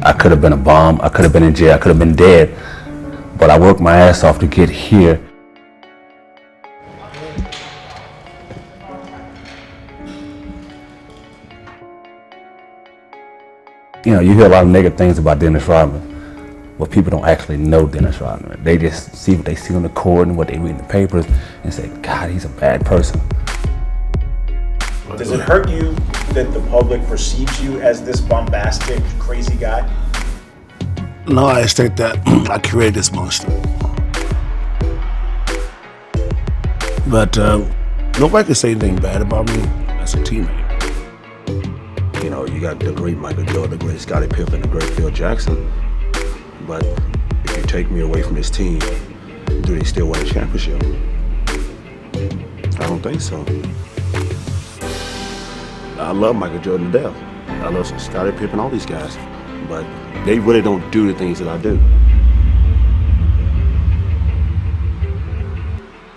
I could have been a bomb, I could have been in jail, I could have been dead, but I worked my ass off to get here. You know, you hear a lot of negative things about Dennis Rodman, but people don't actually know Dennis Rodman. They just see what they see on the court and what they read in the papers and say, God, he's a bad person. Does it hurt you that the public perceives you as this bombastic, crazy guy? No, I just think that I created this monster. But nobody can say anything bad about me as a teammate. You know, you got the great Michael Jordan, the great Scottie Pippen, the great Phil Jackson. But if you take me away from this team, do they still win a championship? I don't think so. I love Michael Jordan to death. I love Scottie Pippen, all these guys. But they really don't do the things that I do.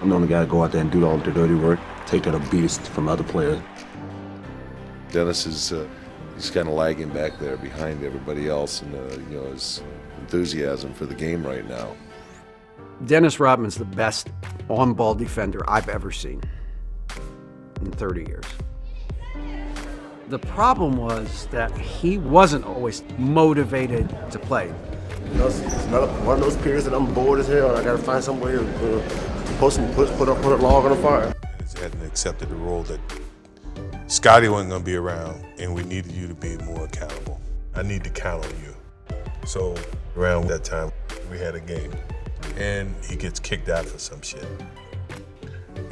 I'm the only guy to go out there and do all the dirty work, take that abuse from other players. Dennis is he's kind of lagging back there behind everybody else, and you know, his enthusiasm for the game right now. Dennis Rodman's the best on-ball defender I've ever seen in 30 years. The problem was that he wasn't always motivated to play. You know, it's not one of those periods that I'm bored as hell and I gotta find some way to put a log on the fire. He hadn't accepted the role that Scottie wasn't gonna be around, and we needed you to be more accountable. I need to count on you. So around that time, we had a game, and he gets kicked out for some shit.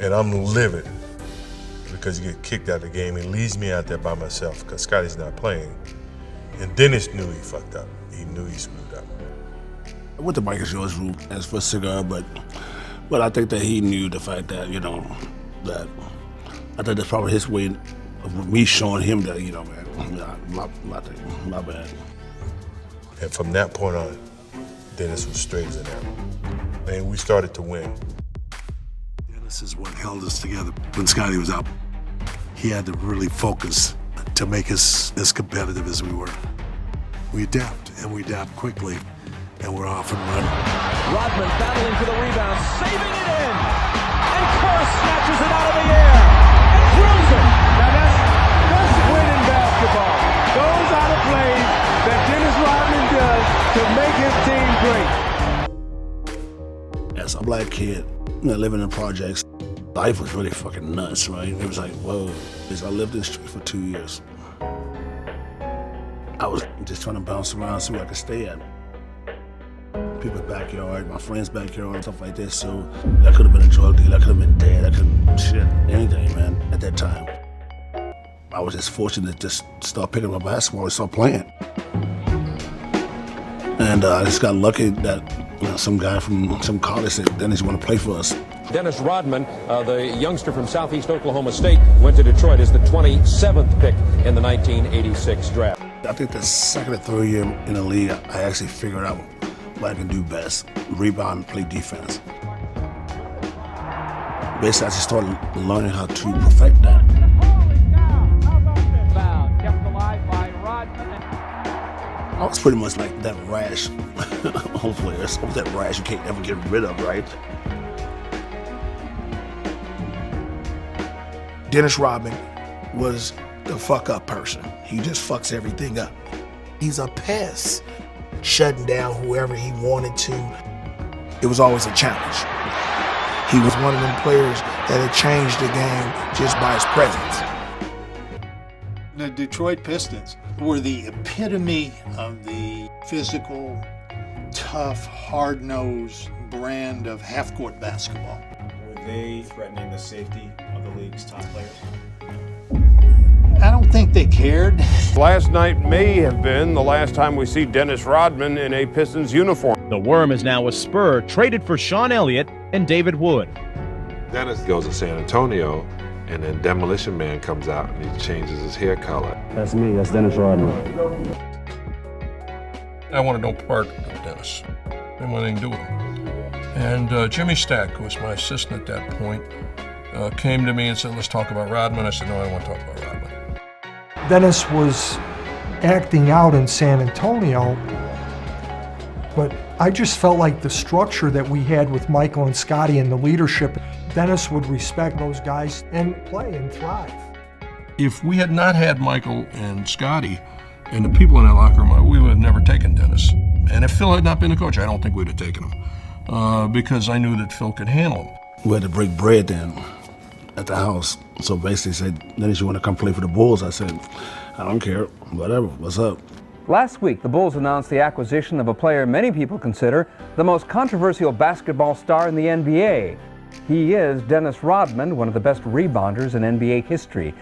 And I'm livid because he gets kicked out of the game. He leaves me out there by myself because Scottie's not playing. And Dennis knew he fucked up. He knew he screwed up. I went to Michael Jordan's room as for a cigar, but I think that he knew the fact that, you know, that I think that's probably his way of me showing him that, you know, man, my bad. And from that point on, Dennis was straight as an arrow. And we started to win. Dennis is what held us together. When Scottie was out, he had to really focus to make us as competitive as we were. We adapt, and we adapt quickly, and we're off and running. Rodman battling for the rebound, saving it in, and Kerr snatches it out of the air and drills it. Now that's winning basketball. Those are the plays that Dennis Rodman does to make his team great. As a black kid, you know, living in projects, life was really fucking nuts, right? It was like, whoa. I lived in the street for 2 years. I was just trying to bounce around so I could stay at. People's backyard, my friend's backyard, stuff like this. So that could have been a drug deal, I could have been dead, I could have shit, anything, man, at that time. I was just fortunate to just start picking up basketball and start playing. And I just got lucky that, you know, some guy from some college said, Dennis, you want to play for us? Dennis Rodman, the youngster from Southeast Oklahoma State, went to Detroit as the 27th pick in the 1986 draft. I think the second or third year in the league, I actually figured out what I can do best: rebound and play defense. Basically, I just started learning how to perfect that. I was pretty much like that rash. Hopefully, that's that rash you can't ever get rid of, right? Dennis Rodman was the fuck up person. He just fucks everything up. He's a pest, shutting down whoever he wanted to. It was always a challenge. He was one of them players that had changed the game just by his presence. The Detroit Pistons were the epitome of the physical, tough, hard-nosed brand of half-court basketball. Were they threatening the safety of the league's top players? I don't think they cared. Last night may have been the last time we see Dennis Rodman in a Pistons uniform. The Worm is now a Spur, traded for Sean Elliott and David Wood. Dennis goes to San Antonio, and then Demolition Man comes out and he changes his hair color. That's me, that's Dennis Rodman. I wanted no part of Dennis. I didn't want anything to do with him. And Jimmy Stack, who was my assistant at that point, came to me and said, let's talk about Rodman. I said, no, I don't want to talk about Rodman. Dennis was acting out in San Antonio, but I just felt like the structure that we had with Michael and Scottie and the leadership, Dennis would respect those guys and play and thrive. If we had not had Michael and Scottie and the people in that locker room, we would have never taken Dennis. And if Phil had not been the coach, I don't think we'd have taken him because I knew that Phil could handle him. We had to break bread then at the house. So basically said, Dennis, you want to come play for the Bulls? I said, I don't care, whatever, what's up? Last week, the Bulls announced the acquisition of a player many people consider the most controversial basketball star in the NBA. He is Dennis Rodman, one of the best rebounders in NBA history.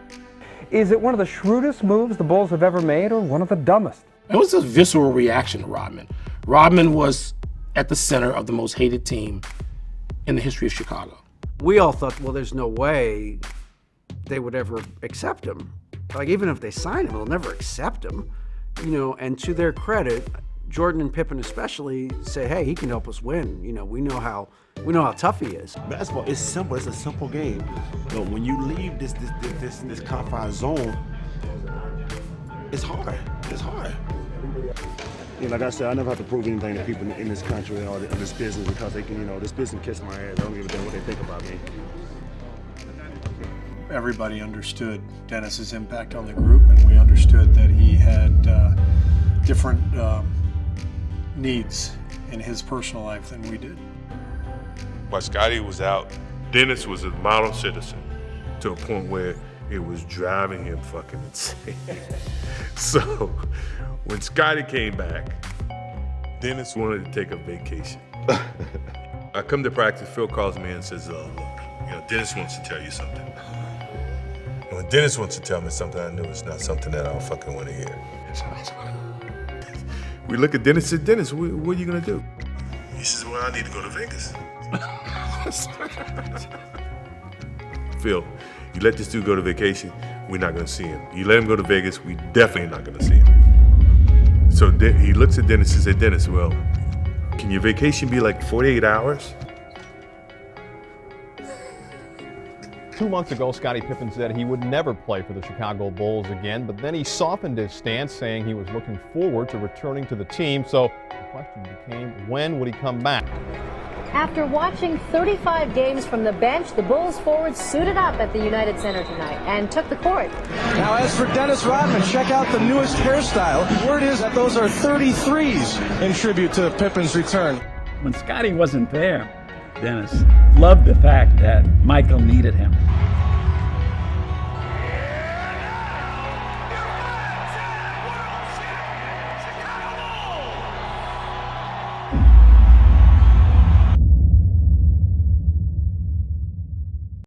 Is it one of the shrewdest moves the Bulls have ever made or one of the dumbest? It was a visceral reaction to Rodman. Rodman was at the center of the most hated team in the history of Chicago. We all thought, well, there's no way they would ever accept him. Like, even if they sign him, they'll never accept him. You know, and to their credit, Jordan and Pippen especially say, hey, he can help us win. You know, we know how tough he is. Basketball is simple. It's a simple game. But when you leave this confined zone, it's hard. It's hard. Yeah, like I said, I never have to prove anything to people in this country or in this business because they can, you know, this business kiss my ass. I don't give a damn what they think about me. Everybody understood Dennis's impact on the group, and we understood that he had different needs in his personal life than we did. While Scottie was out, Dennis was a model citizen to a point where it was driving him fucking insane. So when Scottie came back, Dennis wanted to take a vacation. I come to practice, Phil calls me and says, look, you know, Dennis wants to tell you something. And when Dennis wants to tell me something, I knew it's not something that I don't fucking want to hear. We look at Dennis and said, Dennis, what are you gonna do? He says, well, I need to go to Vegas. Phil, you let this dude go to vacation, we're not gonna see him. You let him go to Vegas, we definitely not gonna see him. So he looks at Dennis and said, Dennis, well, can your vacation be like 48 hours? 2 months ago, Scottie Pippen said he would never play for the Chicago Bulls again, but then he softened his stance, saying he was looking forward to returning to the team. So the question became, when would he come back? After watching 35 games from the bench, the Bulls forwards suited up at the United Center tonight and took the court. Now, as for Dennis Rodman, check out the newest hairstyle. Word is that those are 33s in tribute to Pippen's return. When Scottie wasn't there, Dennis loved the fact that Michael needed him.